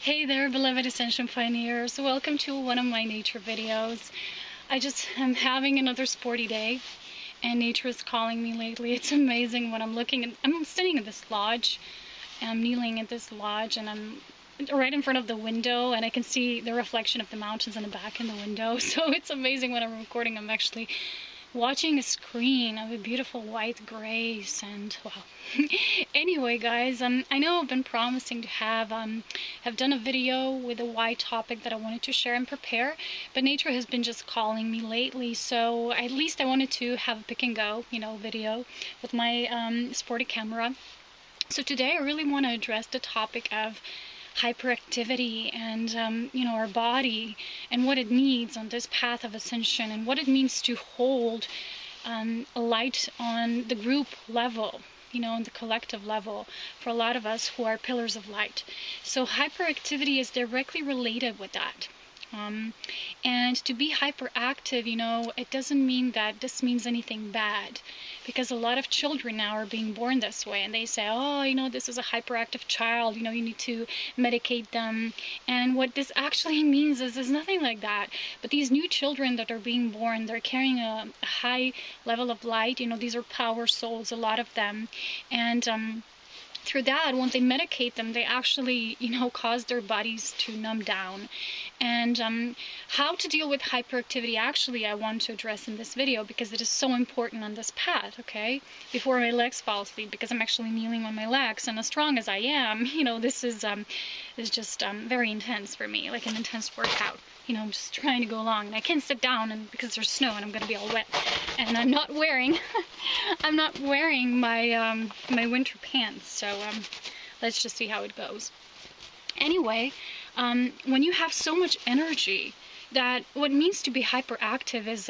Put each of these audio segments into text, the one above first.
Hey there, beloved Ascension pioneers. Welcome to one of my nature videos. I just am having another sporty day, and nature is calling me lately. It's amazing when I'm looking at, I'm sitting in this lodge, and I'm kneeling at this lodge, and I'm right in front of the window, and I can see the reflection of the mountains in the back in the window. So it's amazing when I'm recording. I'm actually watching a screen of a beautiful white grace, and wow. Anyway, guys, I know I've been promising to have done a video with a wide topic that I wanted to share and prepare, but nature has been just calling me lately, so at least I wanted to have a pick and go, video with my sporty camera. So today I really want to address the topic of hyperactivity and our body and what it needs on this path of ascension, and what it means to hold a light on the group level, on the collective level, for a lot of us who are pillars of light. So hyperactivity is directly related with that. And to be hyperactive, it doesn't mean that this means anything bad, because a lot of children now are being born this way, and they say, oh, this is a hyperactive child, you need to medicate them. And what this actually means is nothing like that. But these new children that are being born, they're carrying a high level of light. These are power souls, a lot of them. And through that, when they medicate them, they actually, cause their bodies to numb down. And how to deal with hyperactivity, actually, I want to address in this video, because it is so important on this path, okay? Before my legs fall asleep, because I'm actually kneeling on my legs, and as strong as I am, this is just very intense for me, like an intense workout. I'm just trying to go along, and I can't sit down, and because there's snow, and I'm gonna be all wet, and I'm not wearing, my my winter pants. So let's just see how it goes. Anyway, when you have so much energy, that what it means to be hyperactive is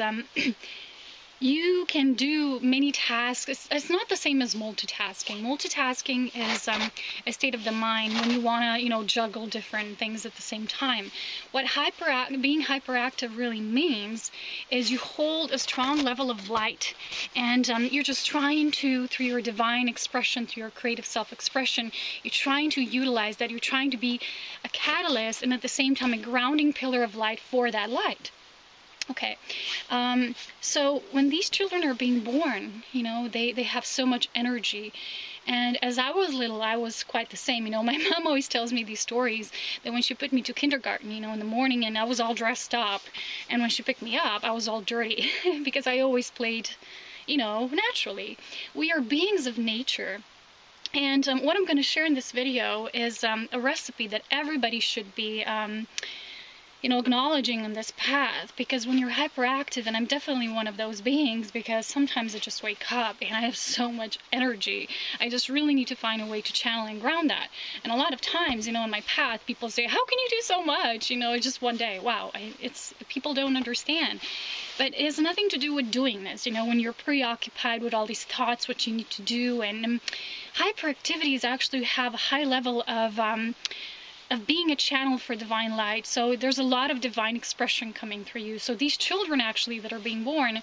you can do many tasks. It's not the same as multitasking. Multitasking is a state of the mind when you want to, juggle different things at the same time. What being hyperactive really means is you hold a strong level of light, and you're just trying to, through your divine expression, through your creative self-expression, you're trying to utilize that. You're trying to be a catalyst, and at the same time a grounding pillar of light for that light. Okay, so when these children are being born, they have so much energy. And as I was little, I was quite the same. My mom always tells me these stories that when she put me to kindergarten, in the morning, and I was all dressed up, and when she picked me up, I was all dirty because I always played, naturally. We are beings of nature. And what I'm going to share in this video is a recipe that everybody should be acknowledging on this path, because when you're hyperactive, and I'm definitely one of those beings, because sometimes I just wake up and I have so much energy, I just really need to find a way to channel and ground that. And a lot of times, in my path, people say, how can you do so much, just one day? Wow, people don't understand. But it has nothing to do with doing this, when you're preoccupied with all these thoughts, what you need to do. And hyperactivity is actually have a high level of being a channel for divine light. So there's a lot of divine expression coming through you. So these children actually that are being born,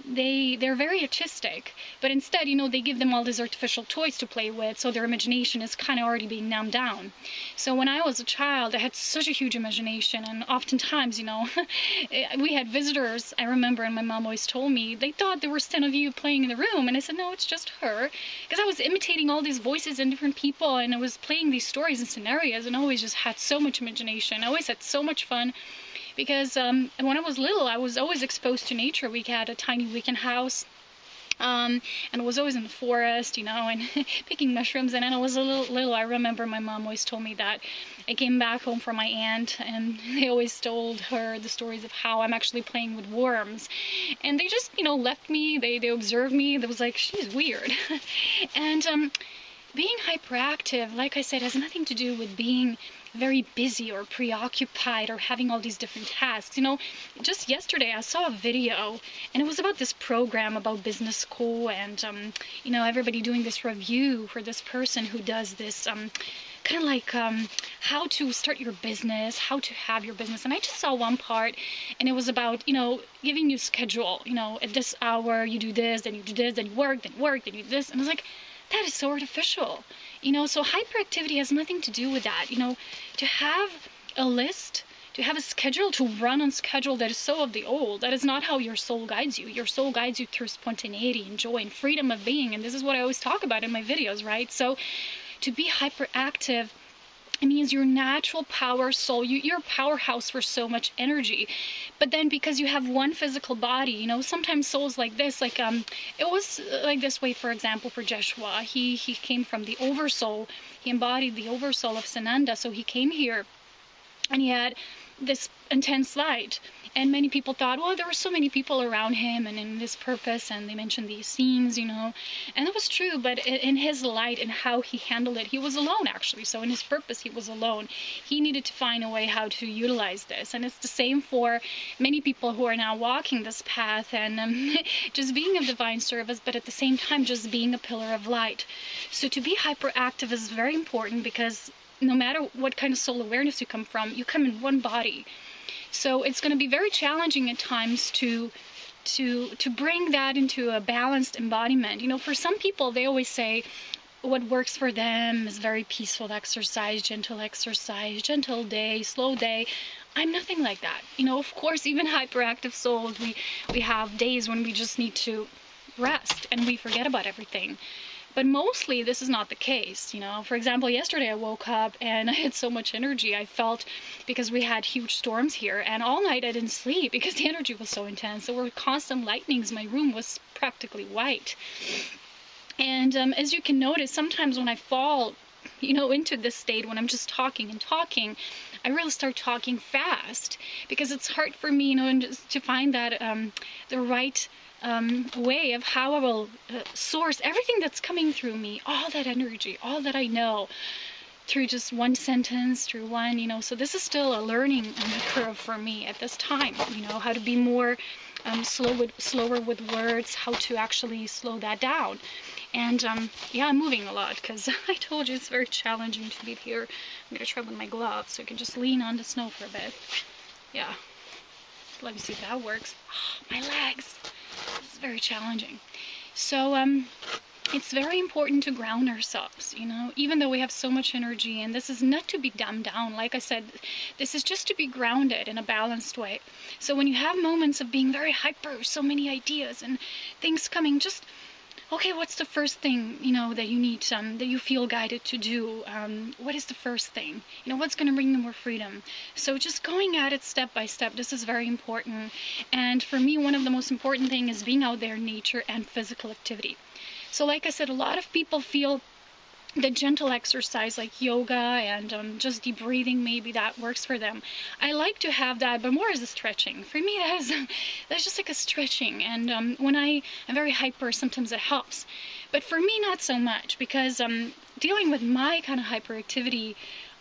they're very artistic, but instead, they give them all these artificial toys to play with, so their imagination is kind of already being numbed down. So when I was a child, I had such a huge imagination, and oftentimes, we had visitors, I remember, and my mom always told me, they thought there were 10 of you playing in the room, and I said, no, it's just her, because I was imitating all these voices and different people, and I was playing these stories and scenarios, and I always just had so much imagination. I always had so much fun. Because when I was little, I was always exposed to nature. We had a tiny weekend house, and I was always in the forest, and picking mushrooms. And when I was a little, I remember my mom always told me that I came back home from my aunt, and they always told her the stories of how I'm actually playing with worms. And they just, left me. They observed me. They was like, she's weird. And being hyperactive, like I said, has nothing to do with being very busy or preoccupied or having all these different tasks. Just yesterday I saw a video, and it was about this program about business school, and everybody doing this review for this person who does this kind of like how to start your business, how to have your business. And I just saw one part, and it was about, giving you a schedule, at this hour you do this, then you do this, then you work, then you do this. And I was like, that is so artificial. You know, so hyperactivity has nothing to do with that. You know, to have a list, to have a schedule, to run on schedule, that is so of the old. That is not how your soul guides you. Your soul guides you through spontaneity and joy and freedom of being. And this is what I always talk about in my videos, right? So to be hyperactive, it means your natural power soul, you're a powerhouse for so much energy. But then because you have one physical body, you know, sometimes souls like this, like it was like this way, for example, for Joshua. He came from the oversoul. He embodied the oversoul of Sananda. So he came here and he had this intense light. And many people thought, well, there were so many people around him and in this purpose, and they mentioned these scenes, you know, and that was true. But in his light and how he handled it, he was alone, actually. So in his purpose, he was alone. He needed to find a way how to utilize this. And it's the same for many people who are now walking this path and just being of divine service, but at the same time, just being a pillar of light. So to be hyperactive is very important, because no matter what kind of soul awareness you come from, you come in one body. So it's going to be very challenging at times to bring that into a balanced embodiment. You know, for some people, they always say what works for them is very peaceful exercise, gentle day, slow day. I'm nothing like that. You know, of course, even hyperactive souls, we have days when we just need to rest and we forget about everything. But mostly this is not the case, you know. For example, yesterday I woke up and I had so much energy. I felt, because we had huge storms here, and all night I didn't sleep because the energy was so intense. There were constant lightnings. My room was practically white. And as you can notice, sometimes when I fall, you know, into this state, when I'm just talking and talking, I really start talking fast, because it's hard for me, you know, to find that the right way of how I will source everything that's coming through me, all that energy, all that I know, through just one sentence, through one, you know. So this is still a learning curve for me at this time, you know, how to be more slower with words, how to actually slow that down. And yeah, I'm moving a lot, because I told you it's very challenging to be here. I'm going to try with my gloves so I can just lean on the snow for a bit. Yeah. Let me see if that works. Oh, my legs. It's very challenging. So it's very important to ground ourselves, you know, even though we have so much energy. And this is not to be dumbed down. Like I said, this is just to be grounded in a balanced way. So when you have moments of being very hyper, so many ideas and things coming, just, okay, what's the first thing, you know, that you need, that you feel guided to do? What is the first thing? You know, what's going to bring you more freedom? So just going at it step by step, this is very important. And for me, one of the most important things is being out there in nature and physical activity. So like I said, a lot of people feel the gentle exercise like yoga and just deep breathing, maybe that works for them. I like to have that, but more as a stretching. For me, that's just like a stretching. And when I am very hyper, sometimes it helps. But for me, not so much, because dealing with my kind of hyperactivity,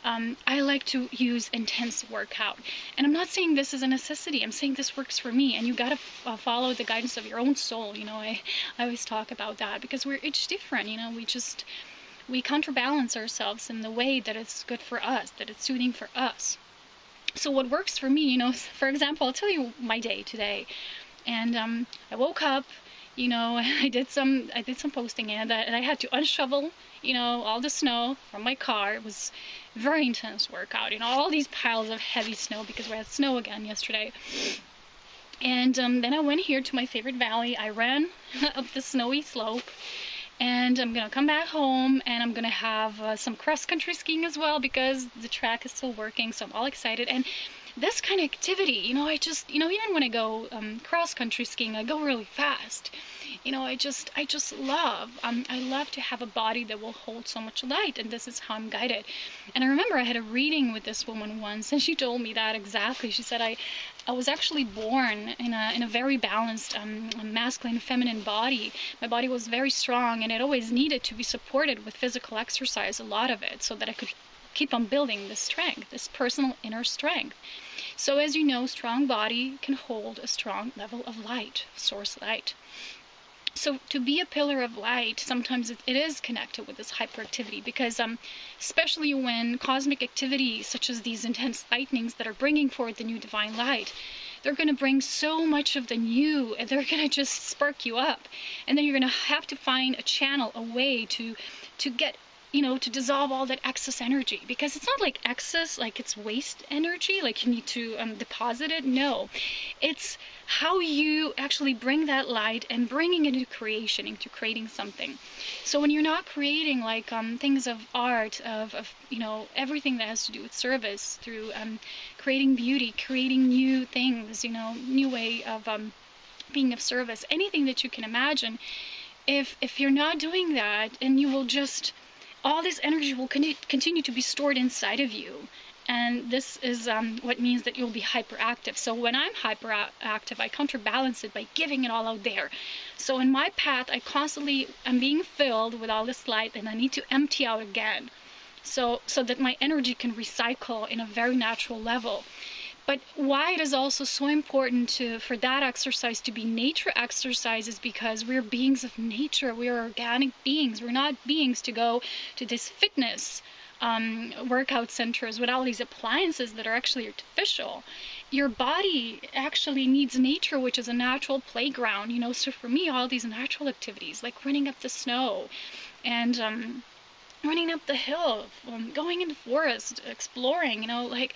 I like to use intense workout. And I'm not saying this is a necessity. I'm saying this works for me. And you got to follow the guidance of your own soul. You know, I always talk about that, because we're each different. You know, we counterbalance ourselves in the way that it's good for us, that it's soothing for us. So what works for me, you know, for example, I'll tell you my day today. And I woke up, you know, I did some posting, and I had to unshovel, you know, all the snow from my car. It was very intense workout, you know, all these piles of heavy snow, because we had snow again yesterday. And then I went here to my favorite valley. I ran up the snowy slope. And I'm going to come back home, and I'm going to have some cross-country skiing as well, because the track is still working, so I'm all excited. And this kind of activity, you know, I just, you know, even when I go cross-country skiing, I go really fast. You know, I just love, I love to have a body that will hold so much light, and this is how I'm guided. And I remember I had a reading with this woman once, and she told me that exactly. She said, I was actually born in a very balanced masculine feminine body. My body was very strong, and it always needed to be supported with physical exercise, a lot of it, so that I could keep on building this strength, this personal inner strength. So as you know, strong body can hold a strong level of light, source light. So to be a pillar of light, sometimes it is connected with this hyperactivity, because especially when cosmic activity, such as these intense lightnings that are bringing forth the new divine light, they're going to bring so much of the new, and they're going to just spark you up. And then you're going to have to find a channel, a way to get to dissolve all that excess energy, because it's not like excess, like it's waste energy, like you need to deposit it. No, it's how you actually bring that light and bringing it into creation, into creating something. So when you're not creating like things of art, of everything that has to do with service, through creating beauty, creating new things, new way of being of service, anything that you can imagine, if you're not doing that, and you will just, all this energy will continue to be stored inside of you. And this is what means that you'll be hyperactive. So when I'm hyperactive, I counterbalance it by giving it all out there. So in my path, I'm being filled with all this light, and I need to empty out again, so that my energy can recycle in a very natural level. But why it is also so important for that exercise to be nature exercise is because we're beings of nature. We're organic beings. We're not beings to go to this fitness workout centers with all these appliances that are actually artificial. Your body actually needs nature, which is a natural playground. So for me, all these natural activities, like running up the snow and running up the hill, going in the forest, exploring, like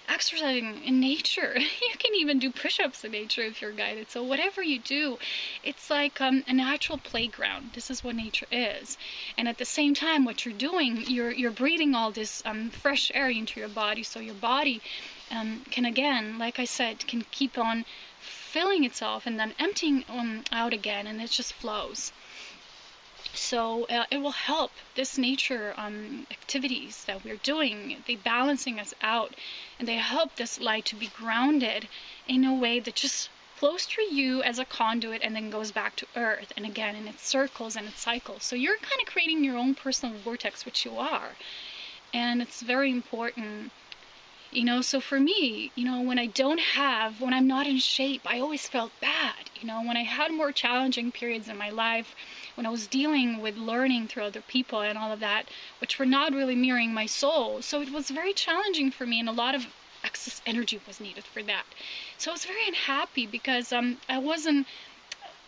exercising in nature. You can even do push-ups in nature if you're guided. So whatever you do, it's like a natural playground. This is what nature is. And at the same time, what you're doing, you're breathing all this fresh air into your body. So your body can, again, like I said, can keep on filling itself and then emptying out again, and it just flows. So it will help this nature activities that we're doing. They balancing us out, and they help this light to be grounded in a way that just flows through you as a conduit and then goes back to earth, and again, and it circles and it cycles. So you're kind of creating your own personal vortex, which you are, and it's very important. So for me, when I'm not in shape, I always felt bad. When I had more challenging periods in my life, when I was dealing with learning through other people and all of that, which were not really mirroring my soul. So it was very challenging for me, and a lot of excess energy was needed for that. So I was very unhappy because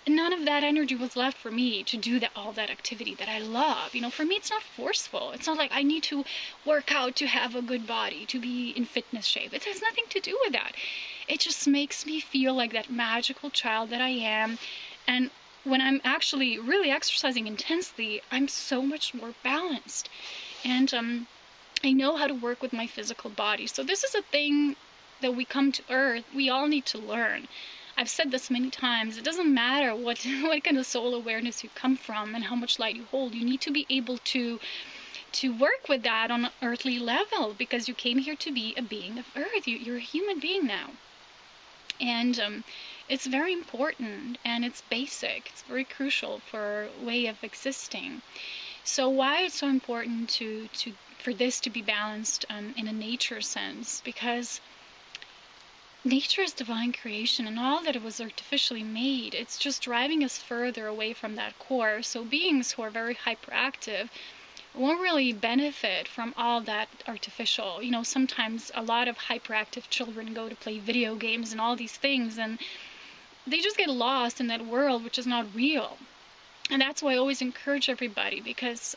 none of that energy was left for me to do all that activity that I love. For me, it's not forceful. It's not like I need to work out to have a good body, to be in fitness shape. It has nothing to do with that. It just makes me feel like that magical child that I am. And when I'm actually really exercising intensely, I'm so much more balanced. And I know how to work with my physical body. So this is a thing that we come to Earth, we all need to learn. I've said this many times. It doesn't matter what kind of soul awareness you come from and how much light you hold. You need to be able to work with that on an earthly level, because you came here to be a being of Earth. You're a human being now. And it's very important, and it's basic. It's very crucial for a way of existing. So why it's so important for this to be balanced in a nature sense? Because nature is divine creation, and all that it was artificially made, it's just driving us further away from that core. So beings who are very hyperactive won't really benefit from all that artificial. Sometimes a lot of hyperactive children go to play video games and all these things, and they just get lost in that world, which is not real. And that's why I always encourage everybody, because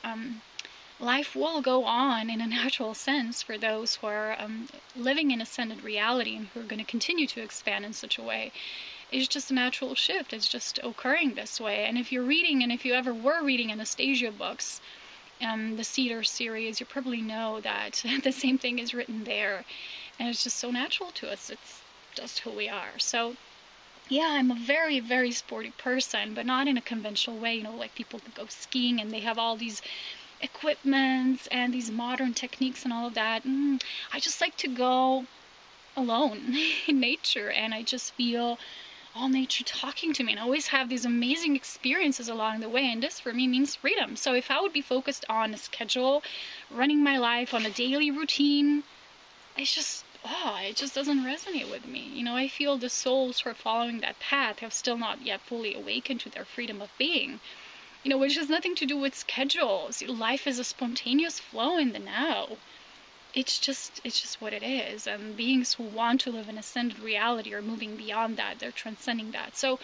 life will go on in a natural sense for those who are living in ascended reality and who are going to continue to expand in such a way. It's just a natural shift. It's just occurring this way. And if you're reading, and if you ever were reading Anastasia books, the Cedar series, you probably know that the same thing is written there. And it's just so natural to us. It's just who we are. So yeah, I'm a very, very sporty person, but not in a conventional way, like people that go skiing and they have all these equipments and these modern techniques and all of that. I just like to go alone in nature, and I just feel all nature talking to me, and I always have these amazing experiences along the way, and this for me means freedom. So if I would be focused on a schedule, running my life on a daily routine, it just doesn't resonate with me. I feel the souls who are following that path have still not yet fully awakened to their freedom of being, which has nothing to do with schedules. Life is a spontaneous flow in the now. It's just what it is. And beings who want to live in ascended reality are moving beyond that. They're transcending that. So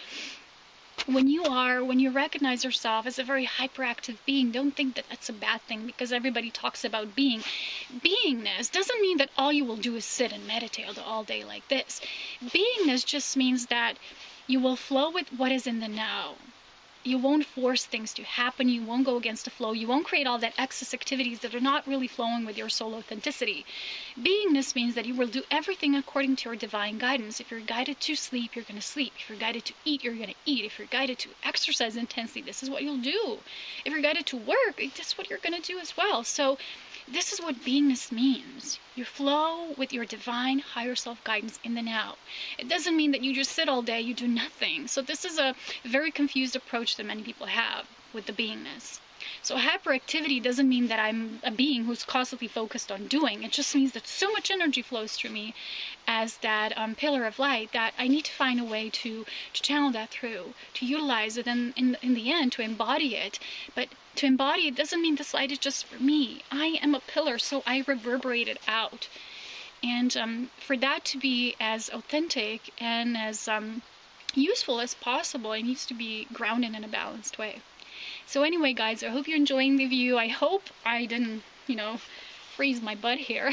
when you recognize yourself as a very hyperactive being, don't think that that's a bad thing, because everybody talks about beingness doesn't mean that all you will do is sit and meditate all day like this. Beingness just means that you will flow with what is in the now. You won't force things to happen. You won't go against the flow. You won't create all that excess activities that are not really flowing with your soul authenticity. Beingness means that you will do everything according to your divine guidance. If you're guided to sleep, you're going to sleep. If you're guided to eat, you're going to eat. If you're guided to exercise intensely, this is what you'll do. If you're guided to work, that's what you're going to do as well. So this is what beingness means. You flow with your divine higher self guidance in the now. It doesn't mean that you just sit all day, you do nothing. So this is a very confused approach that many people have with the beingness. So hyperactivity doesn't mean that I'm a being who's constantly focused on doing. It just means that so much energy flows through me as that pillar of light that I need to find a way to channel that through, to utilize it, and in the end to embody it. But to embody it doesn't mean this light is just for me. I am a pillar, so I reverberate it out. And for that to be as authentic and as useful as possible, it needs to be grounded in a balanced way. So anyway, guys, I hope you're enjoying the view. I hope I didn't, freeze my butt here.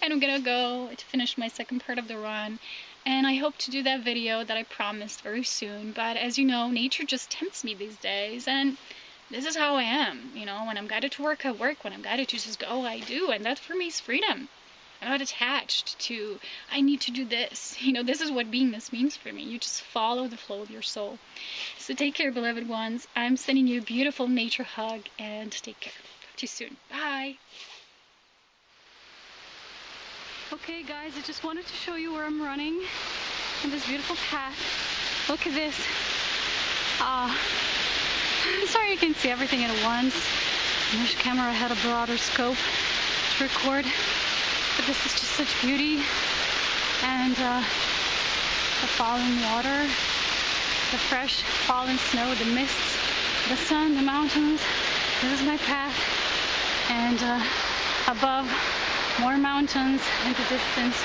And I'm gonna go to finish my second part of the run. And I hope to do that video that I promised very soon. But as you know, nature just tempts me these days. And this is how I am. When I'm guided to work, I work. When I'm guided to just go, I do. And that for me is freedom. I'm not attached to, I need to do this. This is what beingness means for me. You just follow the flow of your soul. So take care, beloved ones. I'm sending you a beautiful nature hug, and take care. Talk to you soon. Bye. Okay, guys, I just wanted to show you where I'm running in this beautiful path. Look at this. I'm sorry you can see everything at once. I wish the camera had a broader scope to record. But this is just such beauty, and the falling water, the fresh fallen snow, the mists, the sun, the mountains. This is my path, and above, more mountains in the distance.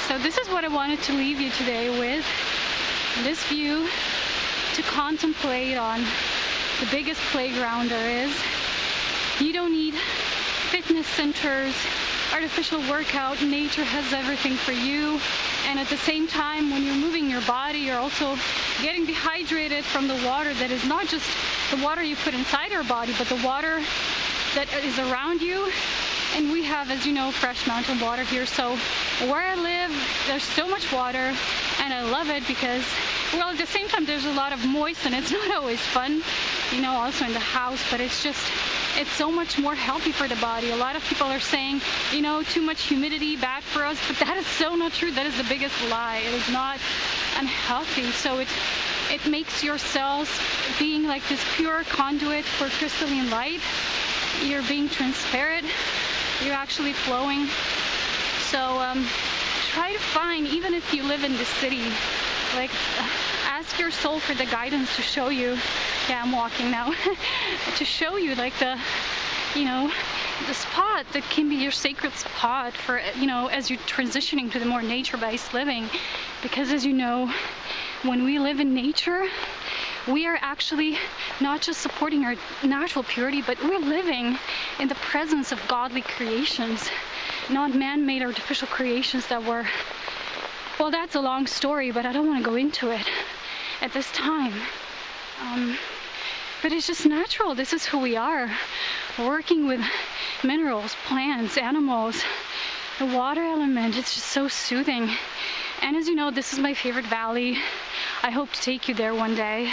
So this is what I wanted to leave you today with, this view to contemplate on the biggest playground there is. You don't need fitness centers, artificial workout. Nature has everything for you. And at the same time, when you're moving your body, you're also getting dehydrated from the water that is not just the water you put inside your body, but the water that is around you. And we have, as you know, fresh mountain water here. So where I live, there's so much water, and I love it because, well, at the same time, there's a lot of moist, and it's not always fun, also in the house, but it's so much more healthy for the body. A lot of people are saying, too much humidity, bad for us, but that is so not true. That is the biggest lie. It is not unhealthy. So it makes your cells being like this pure conduit for crystalline light. You're being transparent. You're actually flowing. So try to find, even if you live in the city, like ask your soul for the guidance to show you. Yeah, I'm walking now. To show you like the spot that can be your sacred spot for, as you're transitioning to the more nature-based living. Because as you know, when we live in nature, we are actually not just supporting our natural purity, but we're living in the presence of godly creations, not man-made artificial creations that were, well, that's a long story, but I don't want to go into it at this time. But it's just natural. This is who we are. Working with minerals, plants, animals, the water element. It's just so soothing. And as you know, this is my favorite valley. I hope to take you there one day.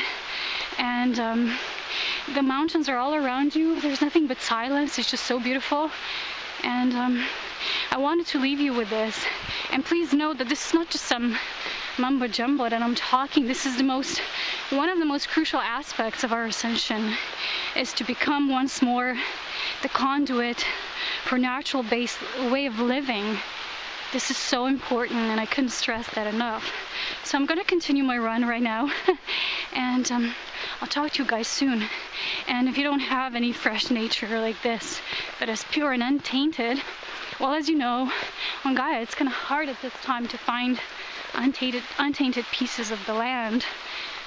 And the mountains are all around you. There's nothing but silence. It's just so beautiful. And I wanted to leave you with this. And please note that this is not just some mumbo jumbo that I'm talking. This is one of the most crucial aspects of our ascension, is to become once more the conduit for natural-based way of living. This is so important, and I couldn't stress that enough. So I'm going to continue my run right now, and I'll talk to you guys soon. And if you don't have any fresh nature like this that is pure and untainted, well, as you know, on Gaia, it's kind of hard at this time to find untainted pieces of the land.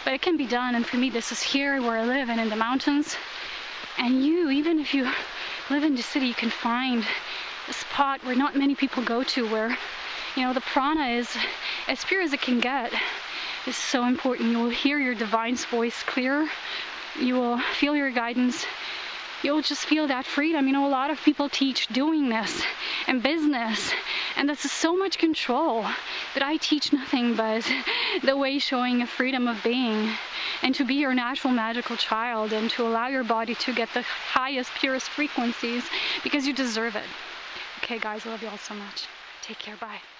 But it can be done, and for me this is here where I live and in the mountains. And you, even if you live in the city, you can find a spot where not many people go to, where, you know, the prana is as pure as it can get. It's so important. You will hear your divine's voice clear. You will feel your guidance. You'll just feel that freedom. You know, a lot of people teach doing this and business, and this is so much control. But I teach nothing but the way showing a freedom of being, and to be your natural magical child, and to allow your body to get the highest, purest frequencies, because you deserve it. Okay guys, I love you all so much. Take care, bye.